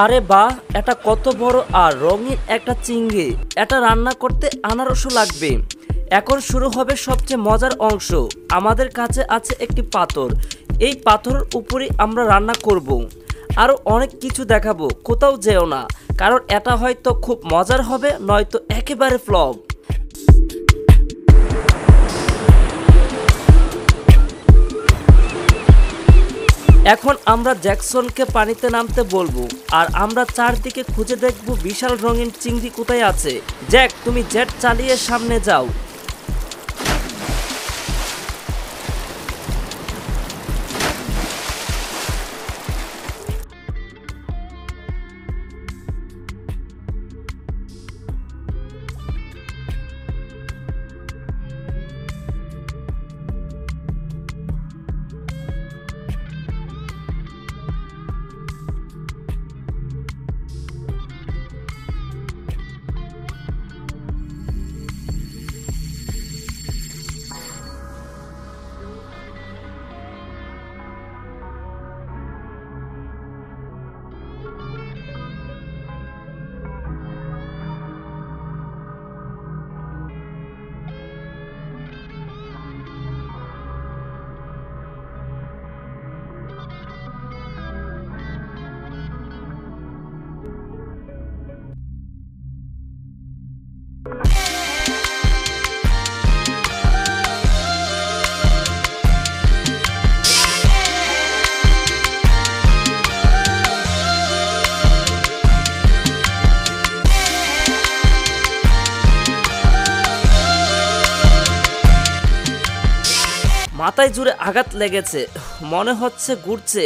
আরে বাহ, এটা কত বড় আর রঙিন একটা চিংড়ি। এটা রান্না করতে আনারসও লাগবে। এখন শুরু হবে সবচেয়ে মজার অংশ। আমাদের কাছে আছে একটি পাথর। এই পাথরের উপরে আমরা রান্না করব। আরও অনেক কিছু দেখাবো, কোথাও যেও না, কারণ এটা হয়তো খুব মজার হবে, নয়তো একেবারে ফ্লপ। এখন আমরা জ্যাকসনকে পানিতে নামতে বলবো, আর আমরা চারদিকে খুঁজে দেখব বিশাল রঙিন চিংড়ি কোথায় আছে। জ্যাক, তুমি জেট চালিয়ে সামনে যাও। মাথায় জুড়ে আঘাত লেগেছে, মনে হচ্ছে ঘুরছে।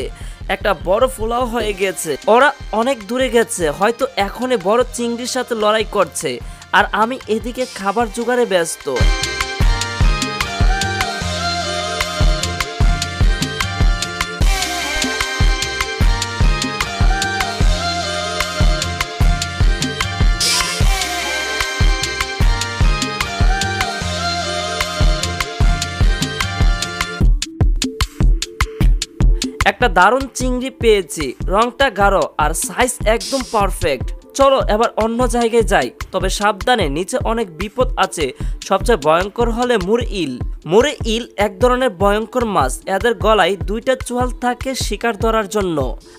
একটা বড় ফোলাও হয়ে গেছে। ওরা অনেক দূরে গেছে, হয়তো এখনই বড় চিংড়ির সাথে লড়াই করছে, আর আমি এদিকে খাবার জোগাড়ে ব্যস্ত। একটা দারুণ চিংড়ি পেয়েছি, রংটা গাঢ় আর সাইজ একদম পারফেক্ট। চলো এবার অন্য জায়গায় যাই, তবে সাবধানে, নিচে অনেক বিপদ আছে। সবচেয়ে ভয়ঙ্কর হলে মুর ইল। মুরে ইল এক ধরনের ভয়ঙ্কর মাছ। এদের গলায় দুইটা চোয়াল থাকে শিকার ধরার জন্য।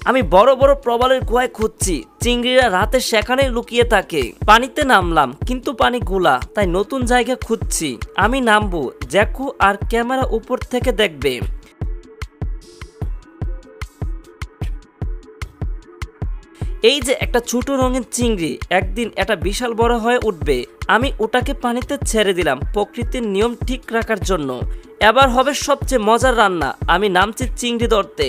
আমি বড় বড় প্রবালের গুহায় খুঁজছি, চিংড়িরা রাতে সেখানে লুকিয়ে থাকে। পানিতে নামলাম, কিন্তু পানি গোলা, তাই নতুন জায়গা খুঁজছি। আমি নামবো, জ্যাকু আর ক্যামেরা উপর থেকে দেখবে। এই যে একটা ছোট রঙের চিংড়ি, একদিন এটা বিশাল বড় হয়ে উঠবে। আমি ওটাকে পানিতে ছেড়ে দিলাম প্রকৃতির নিয়ম ঠিক রাখার জন্য। এবার হবে সবচেয়ে মজার রান্না। আমি নামছি চিংড়ি ধরতে।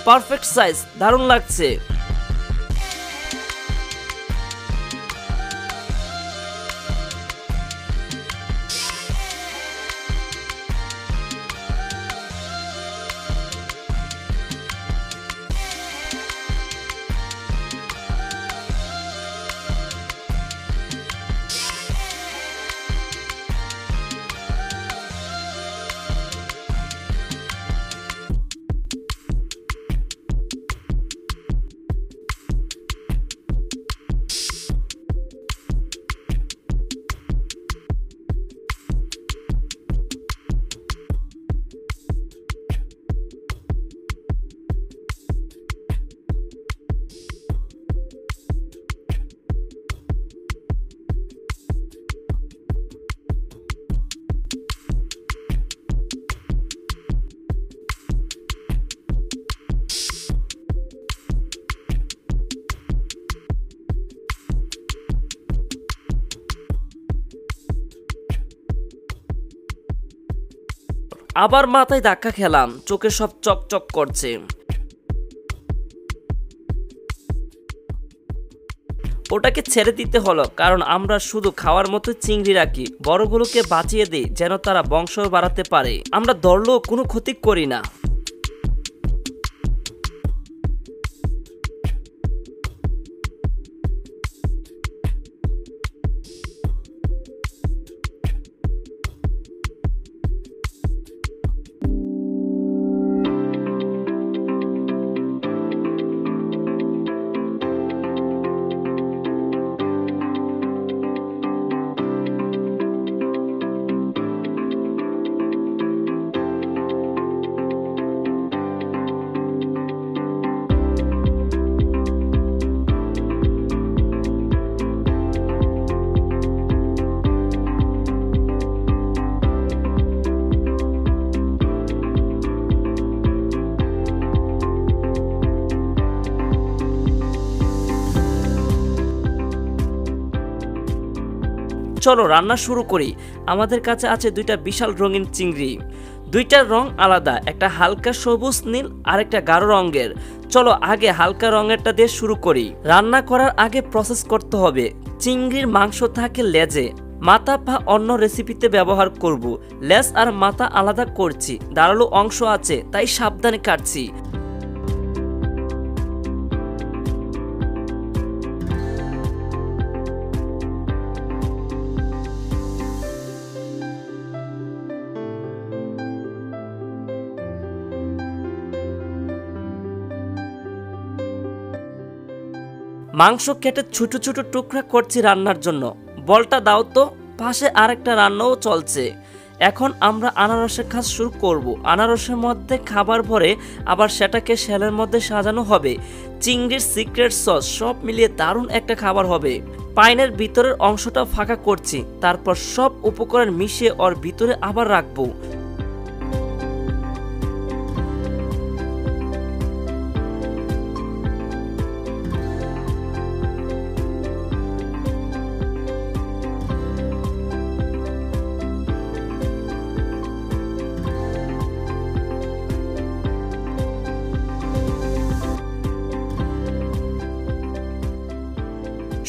পারফেক্ট সাইজ, দারুণ লাগছে। আবার মাথায় ধাক্কা খেলাম, চোখে সব চকচক করছে। ওটাকে ছেড়ে দিতে হলো, কারণ আমরা শুধু খাওয়ার মতো চিংড়ি রাখি, বড়গুলোকে বাঁচিয়ে দিই যেন তারা বংশ বাড়াতে পারে। আমরা ধরলেও কোনো ক্ষতি করি না। চলো রান্না শুরু করি। আমাদের কাছে আছে দুইটা বিশাল রঙিন চিংড়ি। দুইটার রং আলাদা, একটা হালকা সবুজ নীল আর একটা গাঢ় রঙের। চলো আগে হালকা রঙেরটা দিয়ে শুরু করি। রান্না করার আগে প্রসেস করতে হবে। চিংড়ির মাংস থাকে লেজে, মাথা পা অন্য রেসিপিতে ব্যবহার করব। লেজ আর মাথা আলাদা করছি, ধারালো অংশ আছে তাই সাবধানে কাটছি। মাংস কেটে ছোট ছোট টুকরা করছি রান্নার জন্য। বলটা দাও তো, পাশে আরেকটা রান্নাও চলছে। এখন আমরা আনারসের কাজ শুরু করব। আনারসের মধ্যে খাবার ভরে আবার সেটাকে শেলের মধ্যে সাজানো হবে। চিংড়ির সিক্রেট সস সব মিলিয়ে দারুণ একটা খাবার হবে। পাইনের ভিতরের অংশটা ফাঁকা করছি, তারপর সব উপকরণ মিশিয়ে ওর ভিতরে আবার রাখবো।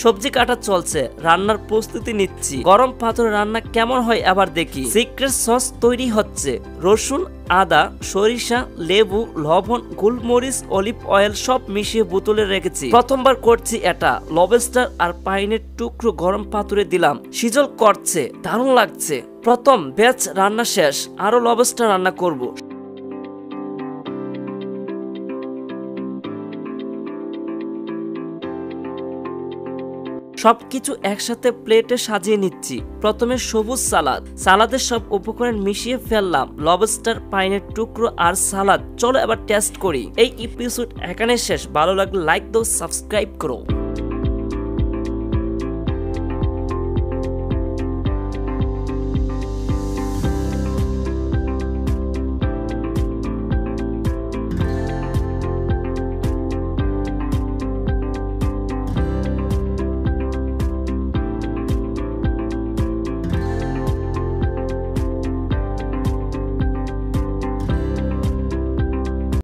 সবজি কাটা চলছে, রান্নার প্রস্তুতি নিচ্ছি। গরম পাত্রে রান্না কেমন হয় এবার দেখি। সিক্রেট সস তৈরি হচ্ছে। রসুন, আদা, সরিষা, লেবু, লবণ, গোলমরিচ, অলিভ অয়েল সব মিশিয়ে বোতলে রেখেছি। প্রথমবার করছি এটা। লবস্টার আর পাইনের টুকরো গরম পাত্রে দিলাম, সিজল করছে, দারুণ লাগছে। প্রথম ব্যাচ রান্না শেষ, আরো লবস্টার রান্না করব। সবকিছু একসাথে প্লেটে সাজিয়ে নিচ্ছি। প্রথমে সবুজ সালাদ, সালাদের সব উপকরণ মিশিয়ে ফেললাম। লবস্টার, পাইনের টুকরো আর সালাদ। চলো এবার টেস্ট করি। এই এপিসোড এখানে শেষ। ভালো লাগলে লাইক দাও, সাবস্ক্রাইব করো।